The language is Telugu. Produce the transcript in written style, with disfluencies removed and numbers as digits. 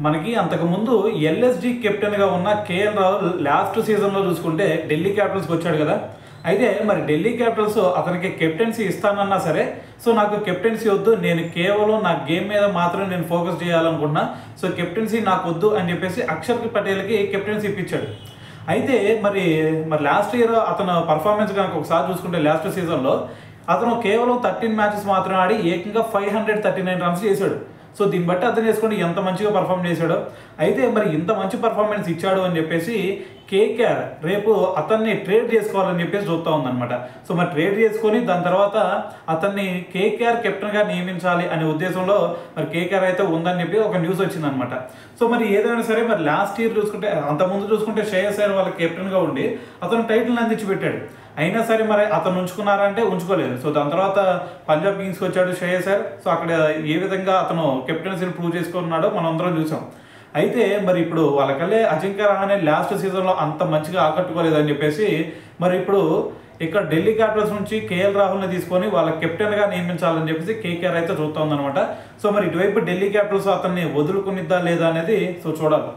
మనకి అంతకుముందు ఎల్ఎస్జి కెప్టెన్గా ఉన్న కేఎల్ రాహుల్ లాస్ట్ సీజన్లో చూసుకుంటే ఢిల్లీ క్యాపిటల్స్కి వచ్చాడు కదా. అయితే మరి ఢిల్లీ క్యాపిటల్స్ అతనికి కెప్టెన్సీ ఇస్తానన్నా సరే, సో నాకు కెప్టెన్సీ వద్దు, నేను కేవలం నా గేమ్ మీద మాత్రమే నేను ఫోకస్ చేయాలనుకుంటున్నా, సో కెప్టెన్సీ నాకు వద్దు అని చెప్పేసి అక్షర్ పటేల్కి కెప్టెన్సీ ఇప్పించాడు. అయితే మరి లాస్ట్ ఇయర్ అతను పర్ఫార్మెన్స్ కనుక ఒకసారి చూసుకుంటే లాస్ట్ సీజన్లో అతను కేవలం 13 మ్యాచెస్ మాత్రమే ఆడి ఏకంగా 539 రన్స్ చేశాడు. సో దీన్ని బట్టి అర్థం చేసుకోండి ఎంత మంచిగా పర్ఫామ్ చేశాడో. అయితే మరి ఇంత మంచి పర్ఫార్మెన్స్ ఇచ్చాడు అని చెప్పేసి కేకేఆర్ రేపు అతన్ని ట్రేడ్ చేసుకోవాలని చెప్పేసి చూస్తూ ఉందన్నమాట. సో మరి ట్రేడ్ చేసుకొని దాని తర్వాత అతన్ని కేకేఆర్ కెప్టెన్గా నియమించాలి అనే ఉద్దేశంలో మరి కేకేఆర్ అయితే ఉందని చెప్పి ఒక న్యూస్ వచ్చిందనమాట. సో మరి ఏదైనా సరే మరి లాస్ట్ ఇయర్ చూసుకుంటే, అంతకుముందు చూసుకుంటే శ్రేయస్ అయ్యర్ వాళ్ళ కెప్టెన్గా ఉండి అతను టైటిల్ని అందించి పెట్టాడు. అయినా సరే మరి అతను ఉంచుకున్నారంటే ఉంచుకోలేదు. సో దాని తర్వాత పంజాబ్ కింగ్స్కి వచ్చాడు శ్రేయస్ అయ్యర్. సో అక్కడ ఏ విధంగా అతను కెప్టెన్సీని ప్రూవ్ చేసుకున్నాడో మనం అందరం చూసాం. అయితే మరి ఇప్పుడు వాళ్ళకల్లే అజింక్య రహానే లాస్ట్ సీజన్లో అంత మంచిగా ఆకట్టుకోలేదని చెప్పేసి మరి ఇప్పుడు ఇక్కడ ఢిల్లీ క్యాపిటల్స్ నుంచి కేఎల్ రాహుల్ని తీసుకొని వాళ్ళ కెప్టెన్గా నియమించాలని చెప్పేసి కేకేఆర్ అయితే చూస్తూ ఉందన్నమాట. సో మరి ఇటువైపు ఢిల్లీ క్యాపిటల్స్ అతన్ని వదులుకునిద్దా లేదా అనేది సో చూడాలి.